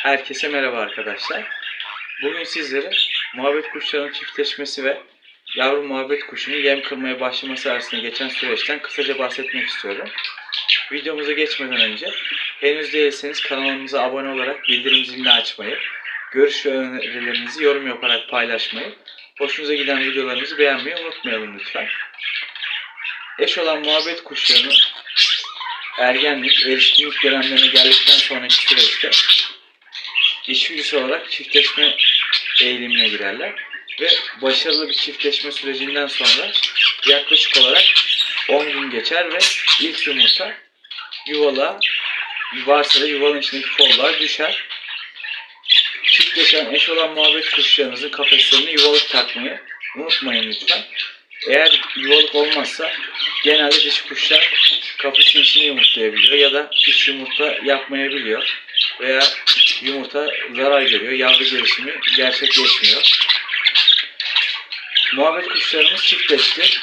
Herkese merhaba arkadaşlar. Bugün sizlere muhabbet kuşlarının çiftleşmesi ve yavru muhabbet kuşunun yem kırmaya başlaması arasında geçen süreçten kısaca bahsetmek istiyorum. Videomuza geçmeden önce henüz değilseniz kanalımıza abone olarak bildirim zilini açmayı, görüş ve önerilerinizi yorum yaparak paylaşmayı, hoşunuza giden videolarımızı beğenmeyi unutmayalım lütfen. Eş olan muhabbet kuşlarının ergenlik, erişkinlik dönemlerine geldikten sonraki süreçte içgüdüsel olarak çiftleşme eğilimine girerler ve başarılı bir çiftleşme sürecinden sonra yaklaşık olarak 10 gün geçer ve ilk yumurta yuvala, varsa da yuvanın içindeki folluğa düşer. Çiftleşen eş olan muhabbet kuşlarınızın kafeslerine yuvalık takmayı unutmayın lütfen. Eğer yuvalık olmazsa genelde dişi kuşlar kafesin içinde yumurtlayabiliyor ya da hiç yumurta yapmayabiliyor veya yumurta zarar görüyor, yavru gelişimi gerçekleşmiyor. Muhabbet kuşlarımız çiftleşti.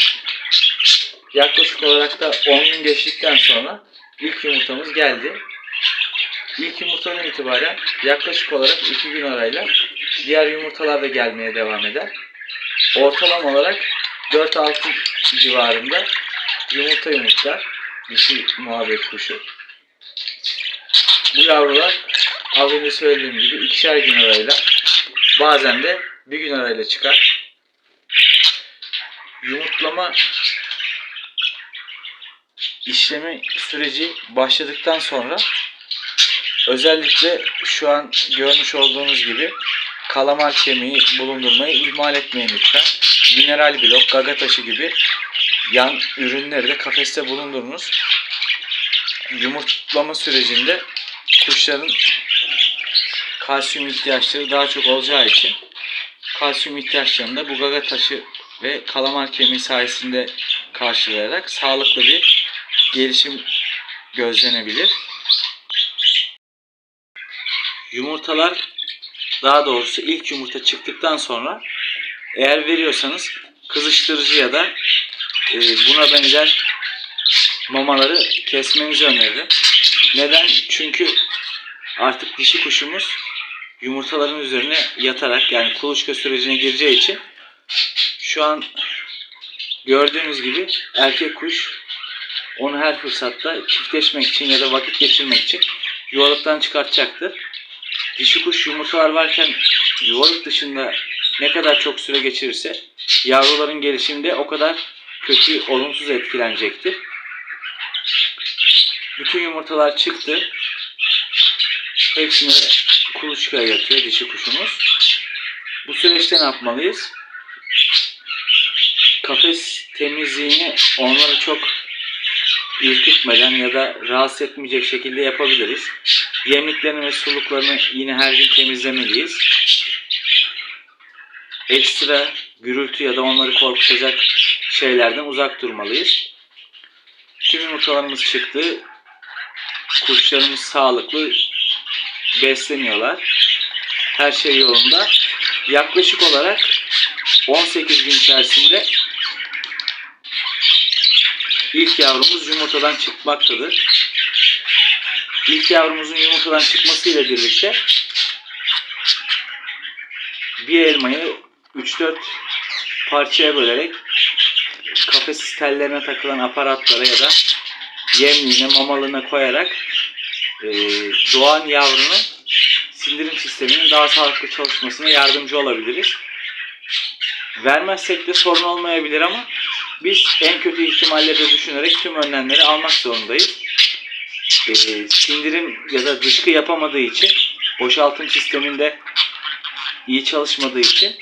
Yaklaşık olarak da 10 gün geçtikten sonra ilk yumurtamız geldi. İlk yumurtadan itibaren yaklaşık olarak 2 gün arayla diğer yumurtalar da gelmeye devam eder. Ortalama olarak 4-6 civarında yumurta yumurtlar dişi muhabbet kuşu. Bu yavrular az önce söylediğim gibi 2'şer gün arayla, bazen de bir gün arayla çıkar. Yumurtlama işlemi süreci başladıktan sonra özellikle şu an görmüş olduğunuz gibi kalamar kemiği bulundurmayı ihmal etmeyin lütfen. Mineral blok, gaga taşı gibi yan ürünleri de kafeste bulundurunuz. Yumurtlama sürecinde kuşların kalsiyum ihtiyaçları daha çok olacağı için kalsiyum ihtiyaçlarını da bu gaga taşı ve kalamar kemiği sayesinde karşılayarak sağlıklı bir gelişim gözlenebilir. Yumurtalar, daha doğrusu ilk yumurta çıktıktan sonra eğer veriyorsanız kızıştırıcı ya da buna benzer mamaları kesmenizi öneririm. Neden? Çünkü artık dişi kuşumuz yumurtaların üzerine yatarak, yani kuluçka sürecine gireceği için şu an gördüğünüz gibi erkek kuş onu her fırsatta çiftleşmek için ya da vakit geçirmek için yuvalıktan çıkartacaktır. Dişi kuş yumurtalar varken yuvalık dışında ne kadar çok süre geçirirse yavruların gelişiminde o kadar kötü, olumsuz etkilenecektir. Bütün yumurtalar çıktı. Hepsini kuluçkaya yatıyor dişi kuşumuz. Bu süreçte ne yapmalıyız? Kafes temizliğini onları çok ürkütmeden ya da rahatsız etmeyecek şekilde yapabiliriz. Yemliklerini ve suluklarını yine her gün temizlemeliyiz. Ekstra gürültü ya da onları korkutacak şeylerden uzak durmalıyız. Tüm yumurtalarımız çıktı. Kuşlarımız sağlıklı besleniyorlar. Her şey yolunda. Yaklaşık olarak 18 gün içerisinde ilk yavrumuz yumurtadan çıkmaktadır. İlk yavrumuzun yumurtadan çıkmasıyla birlikte bir elmayı 3-4 parçaya bölerek kafes tellerine takılan aparatlara ya da yemliğine, mamalığına koyarak doğan yavrunun sindirim sisteminin daha sağlıklı çalışmasına yardımcı olabiliriz. Vermezsek de sorun olmayabilir ama biz en kötü ihtimalleri de düşünerek tüm önlemleri almak zorundayız. Sindirim ya da dışkı yapamadığı için, boşaltım sisteminde iyi çalışmadığı için,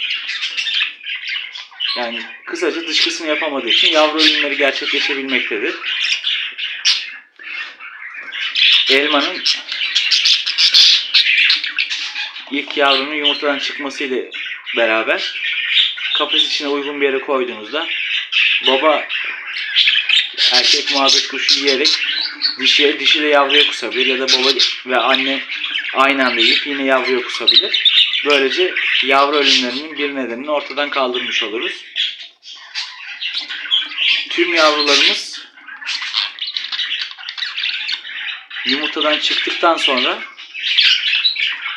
yani kısaca dışkısını yapamadığı için yavru ölümleri gerçekleşebilmektedir. Elmanın ilk yavrunun yumurtadan çıkmasıyla beraber kafes içine uygun bir yere koyduğunuzda baba erkek muhabbet kuşu yiyerek dişi de yavruya kusabilir ya da baba ve anne aynı anda yiyip yine yavruya kusabilir. Böylece yavru ölümlerinin bir nedenini ortadan kaldırmış oluruz. Tüm yavrularımız yumurtadan çıktıktan sonra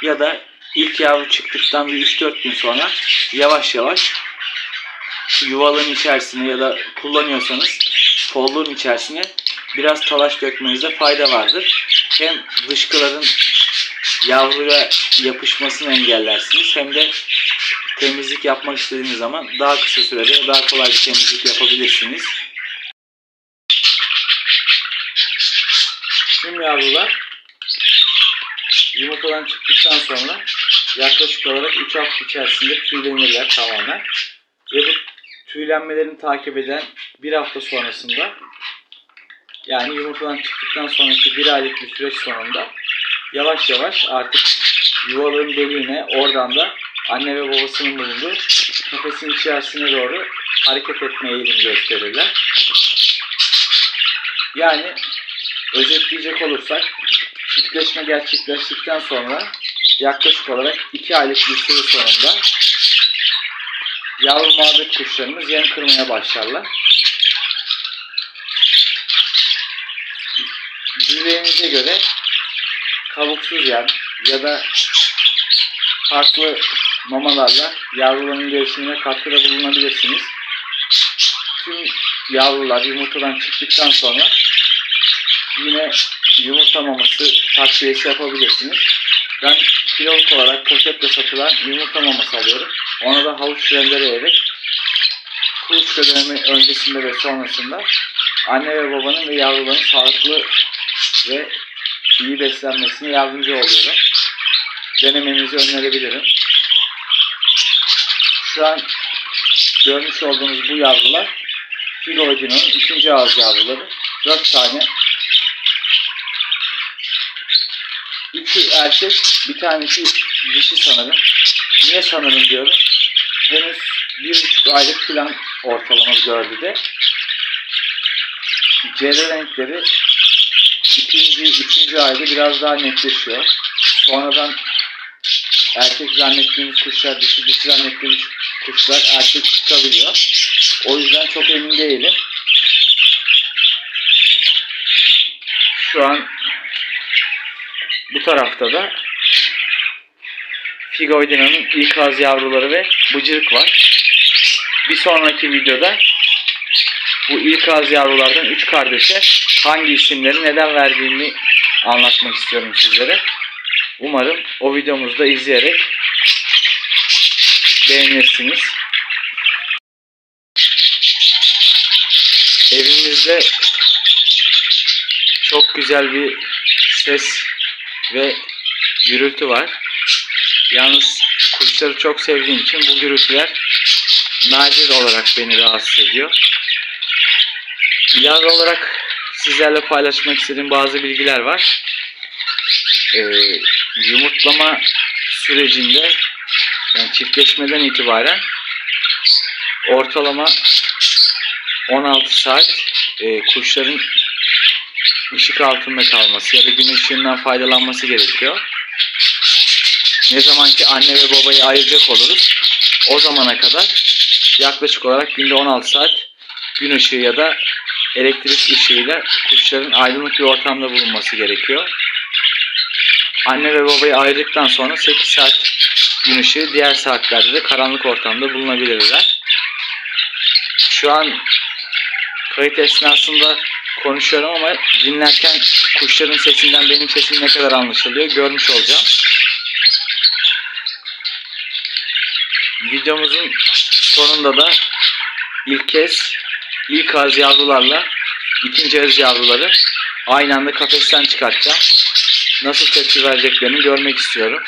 ya da ilk yavru çıktıktan bir 3-4 gün sonra yavaş yavaş yuvalığın içerisine ya da kullanıyorsanız kolluğun içerisine biraz talaş dökmenizde fayda vardır. Hem dışkıların yavruya yapışmasını engellersiniz hem de temizlik yapmak istediğiniz zaman daha kısa sürede daha kolay bir temizlik yapabilirsiniz. Tüm yavrular yumurtadan çıktıktan sonra yaklaşık olarak 3 hafta içerisinde tüylenirler tamamen. Ve bu tüylenmelerini takip eden bir hafta sonrasında, yani yumurtadan çıktıktan sonraki bir aylık bir süreç sonunda yavaş yavaş artık yuvalığın deliğine, oradan da anne ve babasının bulunduğu kafesin içerisine doğru hareket etme eğilimi gösterirler. Yani özetleyecek olursak, çiftleşme gerçekleştikten sonra yaklaşık olarak 2 aylık bir süre sonunda yavru muhabbet kuşlarımız yem kırmaya başlarlar. Dileğinize göre kabuksuz yem ya da farklı mamalarla yavruların gelişimine katkıda bulunabilirsiniz. Tüm yavrular yumurtadan çıktıktan sonra yine yumurta maması takviyesi yapabilirsiniz. Ben kiloluk olarak poşetle satılan yumurta maması alıyorum. Ona da havuç rendeleyerek kuluçka dönemi öncesinde ve sonrasında anne ve babanın ve yavruların sağlıklı ve iyi beslenmesine yardımcı oluyorum. Denemenizi önerebilirim. Şu an görmüş olduğunuz bu yavrular Figoidino'nun ikinci ağız yavruları. 4 tane. 3'ü erkek, bir tanesi dişi sanırım. Niye sanırım diyorum. Henüz 1,5 aylık falan ortalama 4'ü de. Cerre renkleri üçüncü ayda biraz daha netleşiyor. Sonradan erkek zannettiğimiz kuşlar, dişi zannettiğimiz kuşlar erkek çıkabiliyor. O yüzden çok emin değilim. Şu an bu tarafta da Figoidino'nun ilk ağız yavruları ve bıcırık var. Bir sonraki videoda bu ilk ağız yavrulardan 3 kardeşe hangi isimleri neden verdiğimi anlatmak istiyorum sizlere. Umarım o videomuzu da izleyerek beğenirsiniz. Evimizde çok güzel bir ses ve gürültü var. Yalnız kuşları çok sevdiğim için bu gürültüler nadir olarak beni rahatsız ediyor. İlave olarak sizlerle paylaşmak istediğim bazı bilgiler var. Yumurtlama sürecinde, yani çiftleşmeden itibaren ortalama 16 saat kuşların ışık altında kalması ya da gün ışığından faydalanması gerekiyor. Ne zaman ki anne ve babayı ayıracak oluruz, o zamana kadar yaklaşık olarak günde 16 saat gün ışığı ya da elektrik ışığıyla kuşların aydınlık bir ortamda bulunması gerekiyor. Anne ve babayı ayırdıktan sonra 8 saat gün ışığı, diğer saatlerde de karanlık ortamda bulunabilirler. Şu an kayıt esnasında konuşuyorum ama dinlerken kuşların sesinden benim sesim ne kadar anlaşılıyor görmüş olacağım. Videomuzun sonunda da ilk kez ilk ağız yavrularla ikinci ağız yavruları aynı anda kafesten çıkartacağım. Nasıl tepki vereceklerini görmek istiyorum.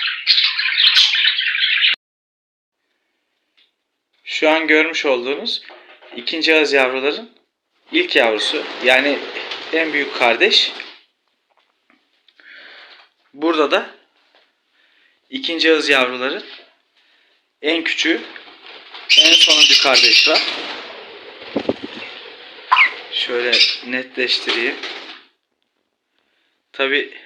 Şu an görmüş olduğunuz ikinci ağız yavruların ilk yavrusu, yani en büyük kardeş. Burada da ikinci ağız yavruların en küçüğü, en sonuncu kardeş var. Şöyle netleştireyim. Tabi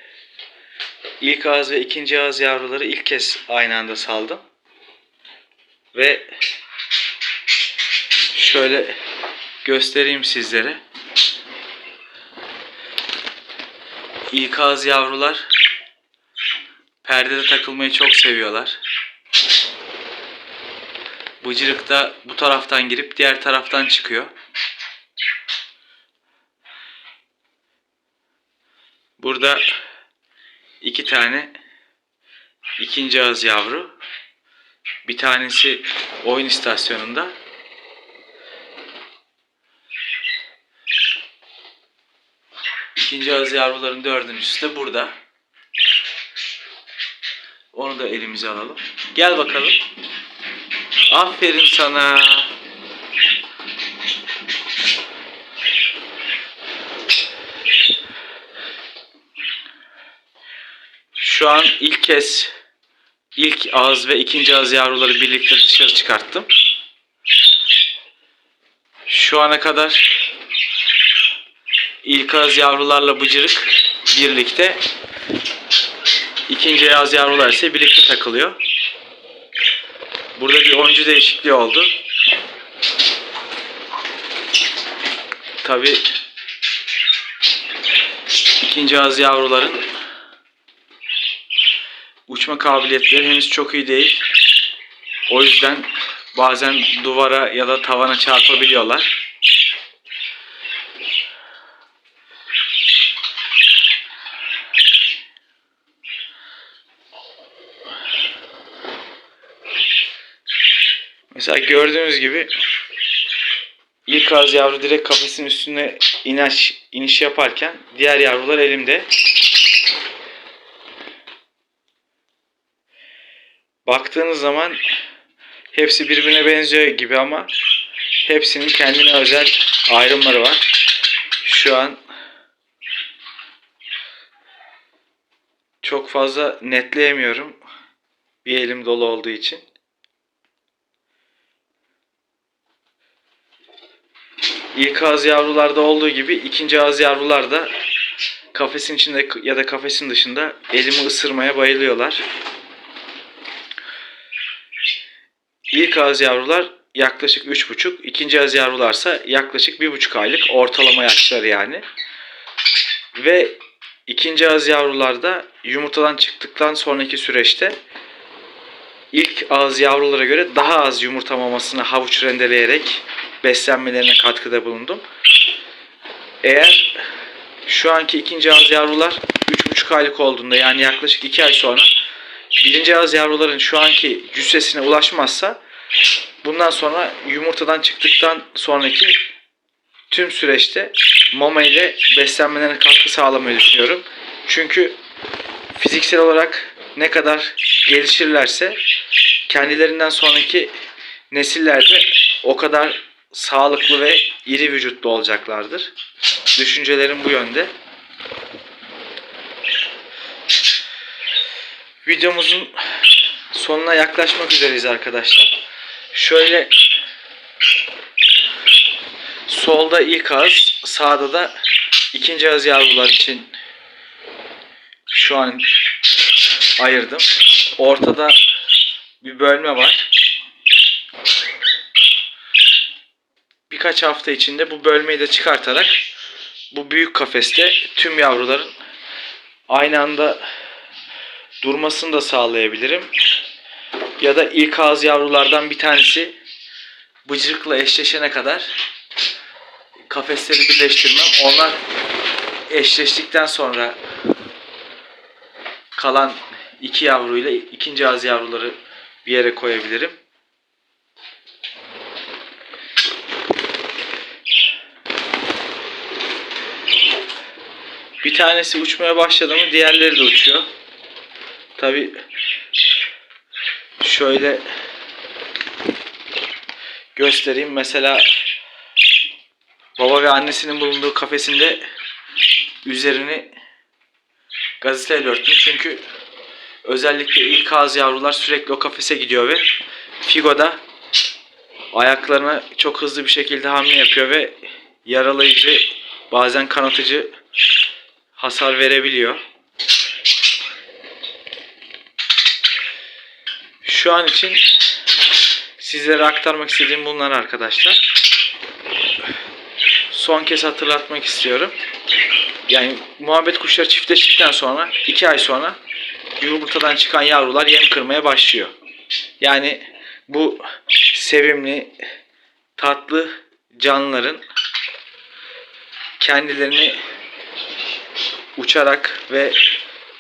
ilk ağız ve ikinci ağız yavruları ilk kez aynı anda saldım. Ve şöyle göstereyim sizlere. İlkağız yavrular perdede takılmayı çok seviyorlar. Bıcırık da bu taraftan girip diğer taraftan çıkıyor. Burada iki tane ikinci ağız yavru. Bir tanesi oyun istasyonunda. İkinci ağız yavruların dördüncüsü de burada. Onu da elimize alalım. Gel bakalım. Aferin sana. Şu an ilk kez ilk ağız ve ikinci ağız yavruları birlikte dışarı çıkarttım. Şu ana kadar ilk ağız yavrularla bıcırık birlikte, ikinci ağız yavrular ise birlikte takılıyor. Burada bir oyuncu değişikliği oldu. Tabii ikinci ağız yavruların uçma kabiliyetleri henüz çok iyi değil. O yüzden bazen duvara ya da tavana çarpabiliyorlar. Mesela gördüğünüz gibi ilk ağız yavru direkt kafesin üstüne iniş yaparken diğer yavrular elimde. Baktığınız zaman hepsi birbirine benziyor gibi ama hepsinin kendine özel ayrımları var. Şu an çok fazla netleyemiyorum. Bir elim dolu olduğu için. İlk ağız yavrularda olduğu gibi ikinci ağız yavrular da kafesin içinde ya da kafesin dışında elimi ısırmaya bayılıyorlar. İlk ağız yavrular yaklaşık 3,5, ikinci ağız yavrularsa yaklaşık 1,5 aylık ortalama yaşları yani. Ve ikinci ağız yavrularda yumurtadan çıktıktan sonraki süreçte ilk ağız yavrulara göre daha az yumurta mamasını havuç rendeleyerek beslenmelerine katkıda bulundum. Eğer şu anki ikinci ağız yavrular 3,5 aylık olduğunda, yani yaklaşık 2 ay sonra birinci ağız yavruların şu anki cüssesine ulaşmazsa bundan sonra yumurtadan çıktıktan sonraki tüm süreçte mama ile beslenmelerine katkı sağlamayı düşünüyorum. Çünkü fiziksel olarak ne kadar gelişirlerse kendilerinden sonraki nesillerde o kadar sağlıklı ve iri vücutlu olacaklardır. Düşüncelerim bu yönde. Videomuzun sonuna yaklaşmak üzereyiz arkadaşlar. Şöyle solda ilk ağız, sağda da ikinci ağız yavrular için şu an ayırdım. Ortada bir bölme var. Birkaç hafta içinde bu bölmeyi de çıkartarak bu büyük kafeste tüm yavruların aynı anda durmasını da sağlayabilirim. Ya da ilk ağız yavrulardan bir tanesi bıcırıkla eşleşene kadar kafesleri birleştirmem. Onlar eşleştikten sonra kalan iki yavruyla ikinci ağız yavruları bir yere koyabilirim. Bir tanesi uçmaya başladı mı diğerleri de uçuyor. Tabi şöyle göstereyim. Mesela baba ve annesinin bulunduğu kafesinde üzerini gazeteyle örttüm. Çünkü özellikle ilk ağız yavrular sürekli o kafese gidiyor ve Figo'da ayaklarına çok hızlı bir şekilde hamle yapıyor ve yaralayıcı, bazen kanatıcı hasar verebiliyor. Şu an için sizlere aktarmak istediğim bunlar arkadaşlar. Son kez hatırlatmak istiyorum. yani muhabbet kuşları çiftleştikten sonra 2 ay sonra yumurtadan çıkan yavrular yem kırmaya başlıyor. Yani bu sevimli, tatlı canlıların kendilerini uçarak ve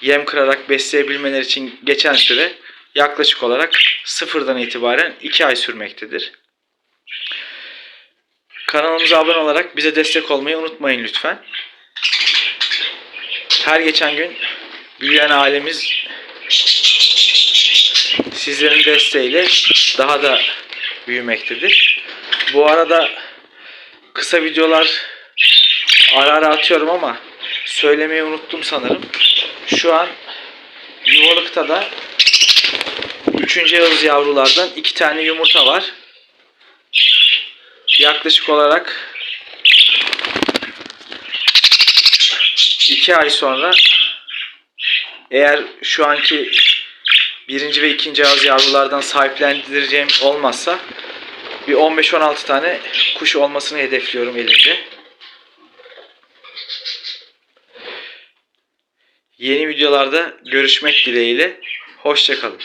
yem kırarak besleyebilmeleri için geçen süre yaklaşık olarak 0'dan itibaren 2 ay sürmektedir. Kanalımıza abone olarak bize destek olmayı unutmayın lütfen. Her geçen gün büyüyen ailemiz sizlerin desteğiyle daha da büyümektedir. Bu arada kısa videolar ara ara atıyorum ama söylemeyi unuttum sanırım. Şu an yuvalıkta da 3. yıldız yavrulardan 2 tane yumurta var. Yaklaşık olarak 2 ay sonra eğer şu anki 1. ve 2. yıldız yavrulardan sahiplendireceğim olmazsa bir 15-16 tane kuş olmasını hedefliyorum elimde. Yeni videolarda görüşmek dileğiyle. Hoşça kalın.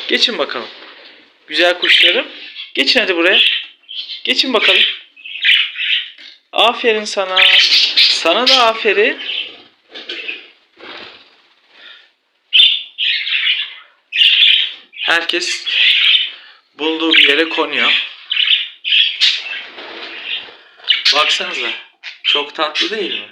Geçin bakalım. Güzel kuşlarım. Geçin hadi buraya. Geçin bakalım. Aferin sana. Sana da aferin. Herkes bulduğu bir yere konuyor. Baksanıza. Çok tatlı değil mi?